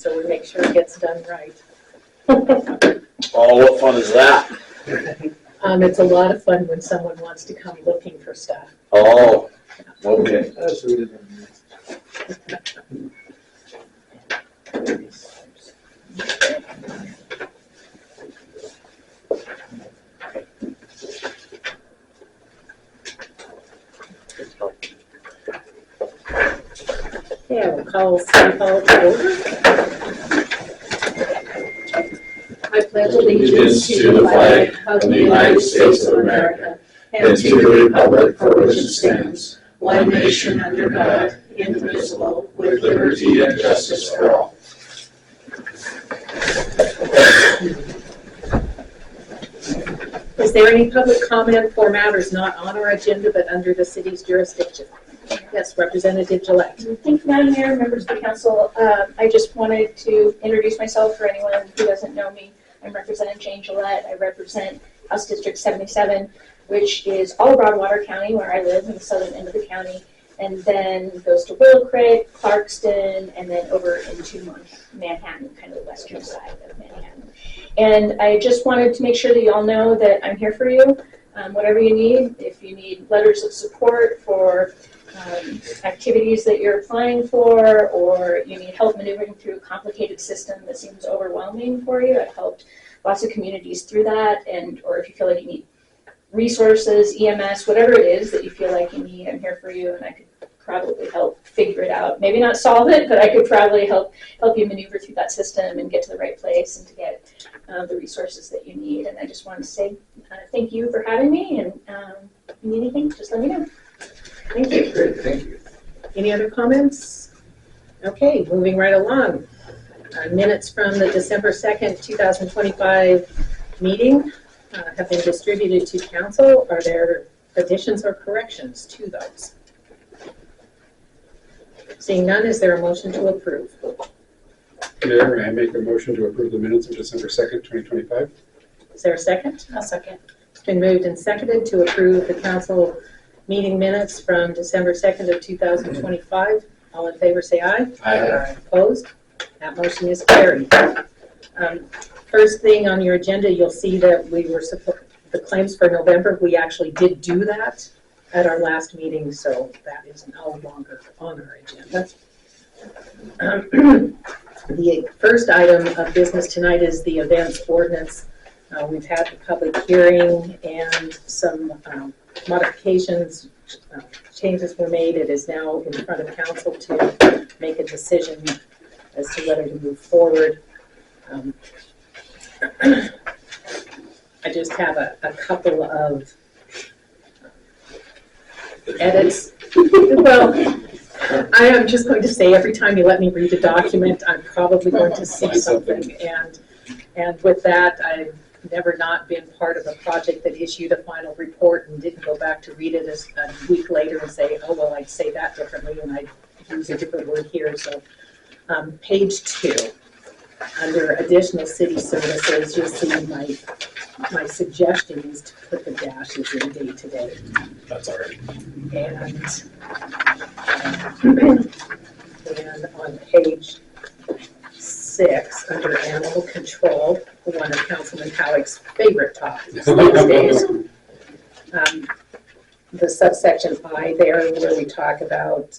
so we make sure it gets done right. Oh, what fun is that? It's a lot of fun when someone wants to come looking for stuff. Oh, okay. Yeah, we'll call City Hall to order. I pledge Allegiance to the flag of the United States of America and to the republic for which it stands, one nation under God, indivisible, with liberty and justice for all. Is there any public comment for matters not on our agenda but under the city's jurisdiction? Yes, Representative Gillette. Thank you, Madam Mayor, members of the council. I just wanted to introduce myself for anyone who doesn't know me. I'm Representative Jane Gillette. I represent House District 77, which is all of Broadwater County, where I live in the southern end of the county, and then goes to Willow Creek, Clarkston, and then over into Manhattan, kind of the western side of Manhattan. And I just wanted to make sure that you all know that I'm here for you. Whatever you need, if you need letters of support for activities that you're applying for, or you need help maneuvering through a complicated system that seems overwhelming for you. I've helped lots of communities through that, or if you feel like you need resources, EMS, whatever it is that you feel like you need, I'm here for you, and I could probably help figure it out. Maybe not solve it, but I could probably help you maneuver through that system and get to the right place and to get the resources that you need. And I just wanted to say thank you for having me, and if you need anything, just let me know. Thank you. Great, thank you. Any other comments? Okay, moving right along. Minutes from the December 2nd, 2025 meeting have been distributed to council. Are there additions or corrections to those? Seeing none, is there a motion to approve? Mayor, I make a motion to approve the minutes of December 2nd, 2025. Is there a second? I'll second. It's been moved and seconded to approve the council meeting minutes from December 2nd of 2025. All in favor say aye. Aye. Opposed? That motion is carried. First thing on your agenda, you'll see that we were the claims for November, we actually did do that at our last meeting, so that is no longer on our agenda. The first item of business tonight is the events ordinance. We've had the public hearing and some modifications, changes were made. It is now in front of council to make a decision as to whether to move forward. I just have a couple of edits. Well, I am just going to say every time you let me read a document, I'm probably going to see something. And with that, I've never not been part of a project that issued a final report and didn't go back to read it as a week later and say, oh, well, I'd say that differently and I'd use a different word here. So page 2, under additional city services, you'll see my suggestion is to put the dashes in day to day. That's all right. And on page 6, under animal control, one of Councilman Halleck's favorite topics these days, the subsection I there where we talk about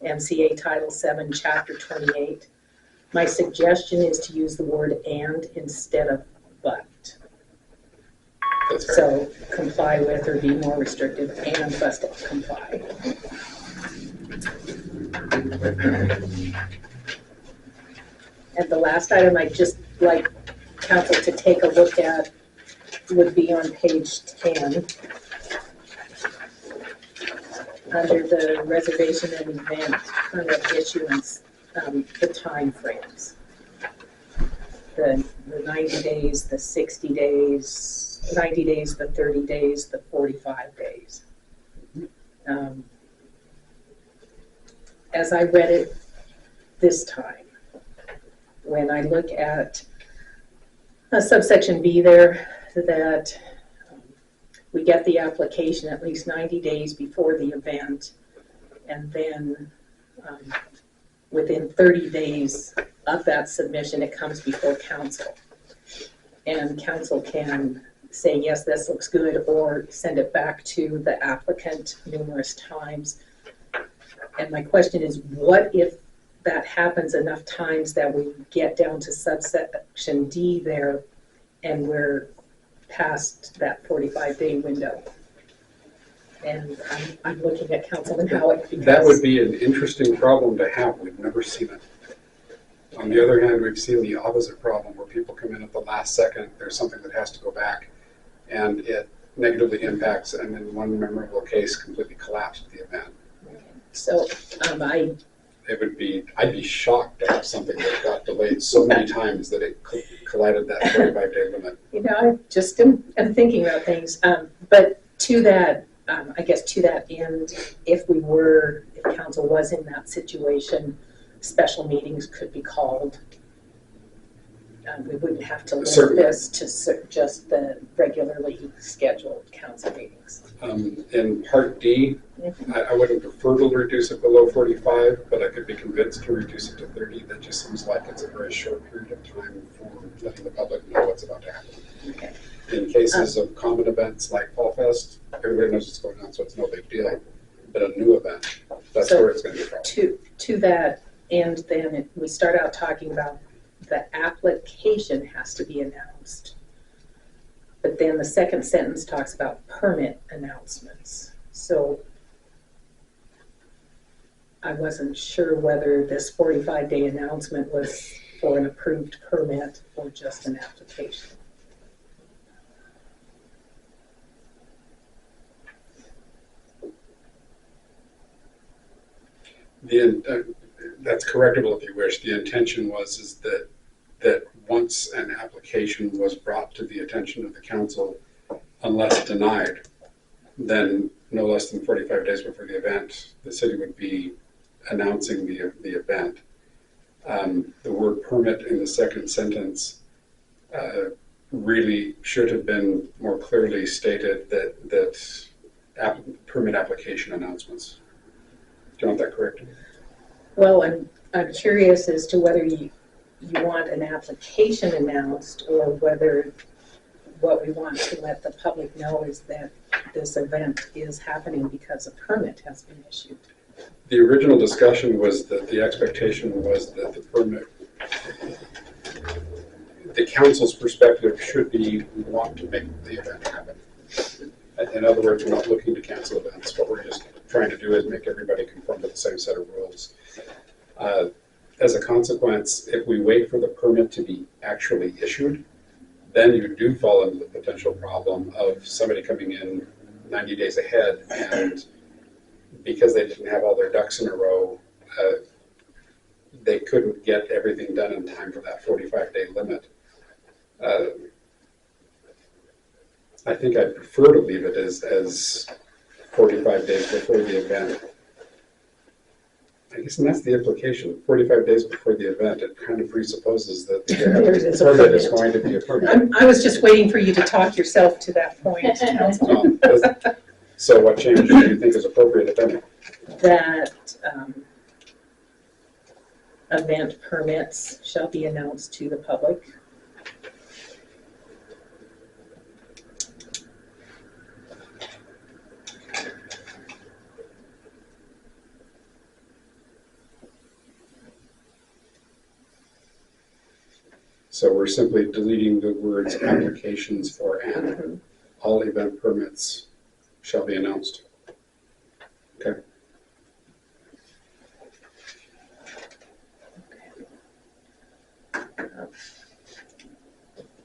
MCA Title 7, Chapter 28. My suggestion is to use the word and instead of but. That's right. So comply with or be more restrictive and must comply. And the last item I'd just like council to take a look at would be on page 10. Under the reservation and event permit issuance, the time frames. The 90 days, the 60 days, 90 days, the 30 days, the 45 days. As I read it this time, when I look at subsection B there, that we get the application at least 90 days before the event, and then within 30 days of that submission, it comes before council. And council can say, yes, this looks good, or send it back to the applicant numerous times. And my question is, what if that happens enough times that we get down to subsection D there and we're past that 45-day window? And I'm looking at Councilman Howitt because That would be an interesting problem to have. We've never seen it. On the other hand, we've seen the opposite problem where people come in at the last second, there's something that has to go back, and it negatively impacts, and in one memorable case, completely collapsed the event. so I'd be shocked to have something that got delayed so many times that it collided that 45-day limit. I just am thinking about things. But to that, I guess to that end, if council was in that situation, special meetings could be called. We wouldn't have to limit Certainly. this to just the regularly scheduled council meetings. In Part D, I wouldn't prefer to reduce it below 45, but I could be convinced to reduce it to 30. That just seems like it's a very short period of time for letting the public know what's about to happen. Okay. In cases of common events like Fall Fest, everybody knows what's going on, so it's no big deal. But a new event, that's So where it's going to be a problem. To that end, then we start out talking about the application has to be announced. But then the second sentence talks about permit announcements. So I wasn't sure whether this 45-day announcement was for an approved permit or just an application. That's correctable if you wish. The intention is that once an application was brought to the attention of the council, unless denied, then no less than 45 days before the event, the city would be announcing the event. The word permit in the second sentence really should have been more clearly stated that permit application announcements. Do you want that corrected? Well, I'm curious as to whether you want an application announced or whether what we want to let the public know is that this event is happening because a permit has been issued. The original discussion was that the expectation was that the permit, the council's perspective should be we want to make the event happen. In other words, we're not looking to cancel events. What we're just trying to do is make everybody conform to the same set of rules. As a consequence, if we wait for the permit to be actually issued, then you do fall into the potential problem of somebody coming in 90 days ahead, and because they didn't have all their ducks in a row, they couldn't get everything done in time for that 45-day limit. I think I'd prefer to leave it as 45 days before the event. I guess, and that's the implication. 45 days before the event, it kind of presupposes that the permit is going to be a permit. I was just waiting for you to talk yourself to that point, Council. So what change do you think is appropriate, if any? That event permits shall be announced to the public. So we're simply deleting the words applications for and. All event permits shall be announced. Okay.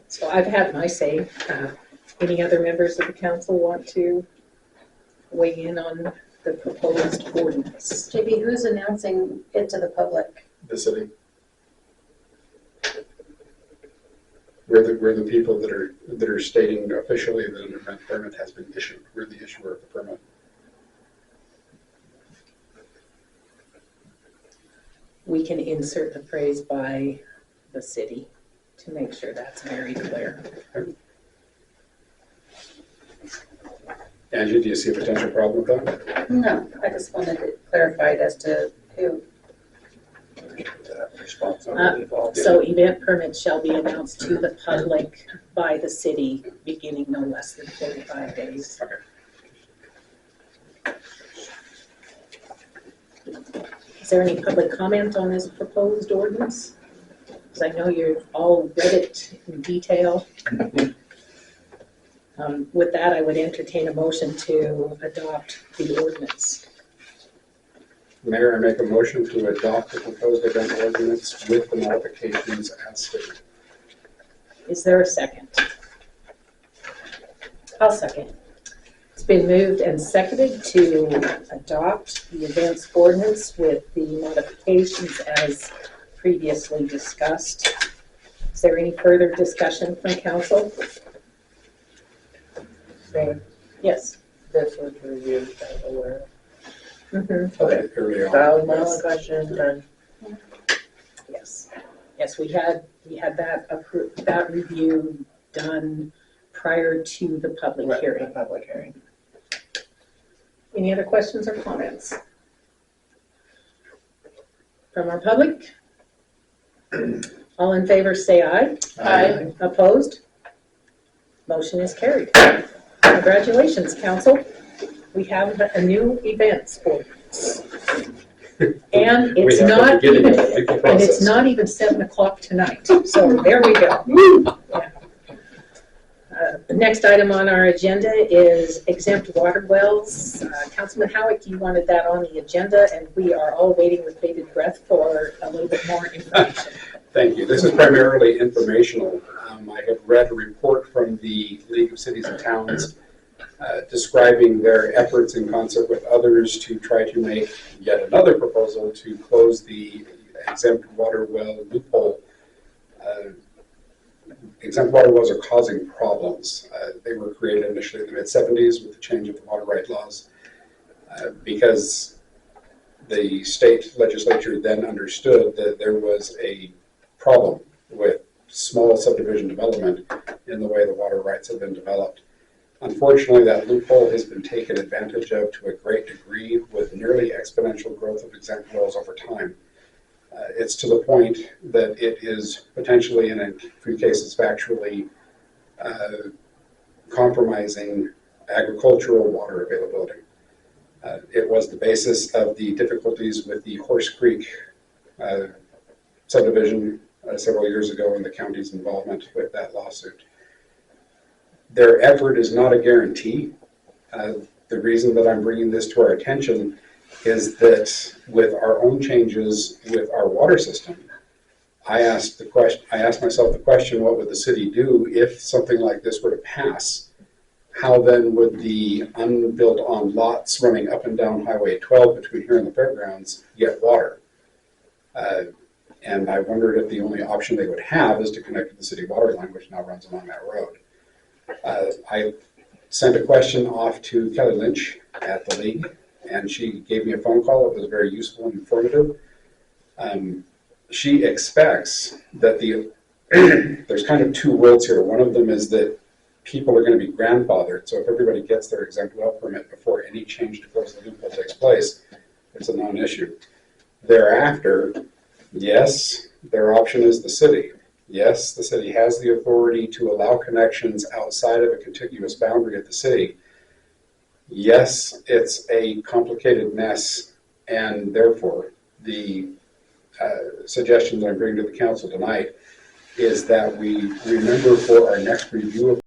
So I've had my say. Any other members of the council want to weigh in on the proposed ordinance? JB, who's announcing it to the public? The city. We're the people that are stating officially that an event permit has been issued. We're the issuer of the permit. We can insert the phrase by the city to make sure that's very clear. Angie, do you see a potential problem with that? No, I just wanted it clarified as to who. So event permits shall be announced to the public by the city beginning no less than 45 days. Is there any public comment on this proposed ordinance? Because I know you've all read it in detail. With that, I would entertain a motion to adopt the ordinance. Mayor, I make a motion to adopt the proposed event ordinance with the modifications as stated. Is there a second? I'll second. It's been moved and seconded to adopt the events ordinance with the modifications as previously discussed. Is there any further discussion from council? Yes. This was reviewed by the aware. Okay, early on. That was my only question, and Yes. Yes, we had that review done prior to the public hearing. public hearing. Any other questions or comments from our public? All in favor, say aye. Aye. Opposed? Motion is carried. Congratulations, council. We have a new events ordinance. And We it's have the not beginning even, of the legal and process. it's not even 7 o'clock tonight. So there we go. Yeah. The next item on our agenda is exempt water wells. Councilman Howick, you wanted that on the agenda, and we are all waiting with bated breath for a little bit more information. Thank you. This is primarily informational. I have read a report from the League of Cities and Towns describing their efforts in concert with others to try to make yet another proposal to close the exempt water well loophole. Exempt water wells are causing problems. They were created initially in the mid-70s with the change of the water right laws because the state legislature then understood that there was a problem with small subdivision development in the way the water rights have been developed. Unfortunately, that loophole has been taken advantage of to a great degree with nearly exponential growth of exempt wells over time. It's to the point that it is potentially, in a few cases, factually compromising agricultural water availability. It was the basis of the difficulties with the Horse Creek subdivision several years ago and the county's involvement with that lawsuit. Their effort is not a guarantee. The reason that I'm bringing this to our attention is that with our own changes with our water system, I asked myself the question, what would the city do if something like this were to pass? How then would the unbuilt on lots running up and down Highway 12 between here and the fairgrounds get water? And I wondered if the only option they would have is to connect to the city water line, which now runs along that road. I sent a question off to Kelly Lynch at the League, and she gave me a phone call. It was very useful and informative. She expects that there's kind of two worlds here. One of them is that people are going to be grandfathered, so if everybody gets their exempt well permit before any change to close the loophole takes place, it's a non-issue. Thereafter, yes, their option is the city. Yes, the city has the authority to allow connections outside of a contiguous boundary of the city. Yes, it's a complicated mess, and therefore the suggestion that I'm bringing to the council tonight is that we remember for our next review of